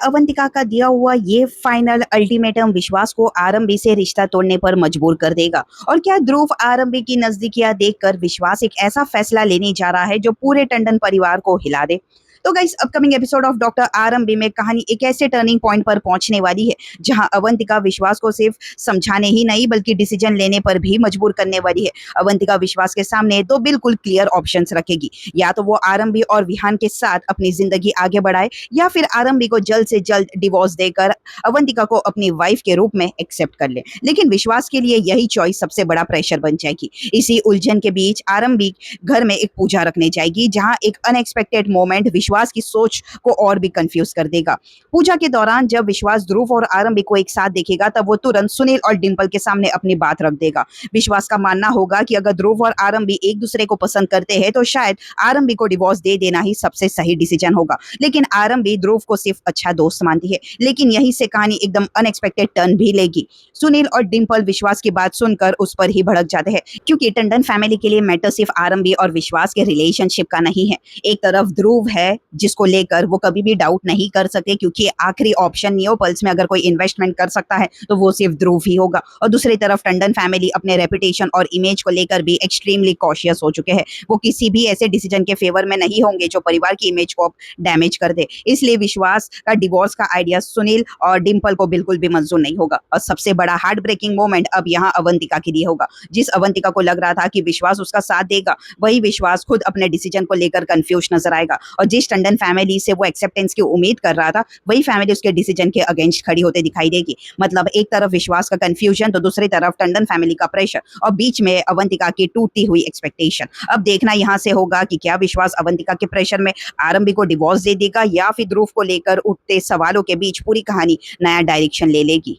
अवंतिका का दिया हुआ ये फाइनल अल्टीमेटम विश्वास को आरंभी से रिश्ता तोड़ने पर मजबूर कर देगा? और क्या ध्रुव आरंभी की नजदीकियां देखकर विश्वास एक ऐसा फैसला लेने जा रहा है जो पूरे टंडन परिवार को हिला दे? तो guys, upcoming episode of doctor आरंभी में कहानी एक ऐसे टर्निंग पॉइंट पर पहुंचने वाली है जहां अवंतिका विश्वास को सिर्फ समझाने ही नहीं बल्कि डिसीजन लेने पर भी मजबूर करने वाली है। अवंतिका विश्वास के सामने दो बिल्कुल क्लियर ऑप्शंस रखेगी, या तो वो आरंभी और विहान के साथ अपनी जिंदगी आगे बढ़ाए या फिर आरंभी को जल्द से जल्द डिवोर्स देकर अवंतिका को अपनी वाइफ के रूप में एक्सेप्ट कर ले। लेकिन विश्वास के लिए यही चॉइस सबसे बड़ा प्रेशर बन जाएगी। इसी उलझन के बीच आरंभी घर में एक पूजा रखने जाएगी जहां एक अनएक्सपेक्टेड मोमेंट विश्वास की सोच को और भी कंफ्यूज कर देगा। पूजा के दौरान जब विश्वास ध्रुव और आरंभी को एक साथ देखेगा तब वो तुरंत सुनील और डिंपल के सामने अपनी बात रख देगा। विश्वास का मानना होगा कि अगर ध्रुव और आरंभी एक दूसरे को पसंद करते हैं तो शायद आरंभी को डिवोर्स दे देना ही सबसे सही डिसीजन होगा। लेकिन आरंभी ध्रुव को सिर्फ अच्छा दोस्त मानती है। लेकिन यहीं से कहानी एकदम अनएक्सपेक्टेड टर्न भी लेगी। सुनील और डिंपल विश्वास की बात सुनकर उस पर ही भड़क जाते हैं, क्योंकि टंडन फैमिली के लिए मैटर सिर्फ आरंभी और विश्वास के रिलेशनशिप का नहीं है। एक तरफ ध्रुव है जिसको लेकर वो कभी भी डाउट नहीं कर सकते, क्योंकि आखिरी ऑप्शन नियोपल्स में अगर कोई इन्वेस्टमेंट कर सकता है तो वो सिर्फ ध्रुव ही होगा। और दूसरी तरफ टंडन फैमिली अपने रेपुटेशन और इमेज को लेकर भी एक्सट्रीमली कॉशियस हो चुके हैं। वो किसी भी ऐसे डिसीजन के फेवर में नहीं होंगे जो परिवार की इमेज को डैमेज कर दे। इसलिए विश्वास का डिवोर्स का आइडिया सुनील और डिंपल को बिल्कुल भी मंजूर नहीं होगा। और सबसे बड़ा हार्ट ब्रेकिंग मोमेंट अब यहाँ अवंतिका के लिए होगा। जिस अवंतिका को लग रहा था कि विश्वास उसका साथ देगा, वही विश्वास खुद अपने डिसीजन को लेकर कंफ्यूज नजर आएगा। और जिस टंडन फैमिली से वो एक्सेप्टेंस की उम्मीद कर रहा था, वही फैमिली उसके डिसीजन के अगेंस्ट खड़ी होते दिखाई देगी। मतलब एक तरफ विश्वास का कंफ्यूजन तो दूसरी तरफ टंडन फैमिली का प्रेशर और बीच में अवंतिका की टूटती हुई एक्सपेक्टेशन। अब देखना यहाँ से होगा कि क्या विश्वास अवंतिका के प्रेशर में आरंभी को डिवोर्स दे देगा या फिर ध्रुव को लेकर उठते सवालों के बीच पूरी कहानी नया डायरेक्शन ले लेगी।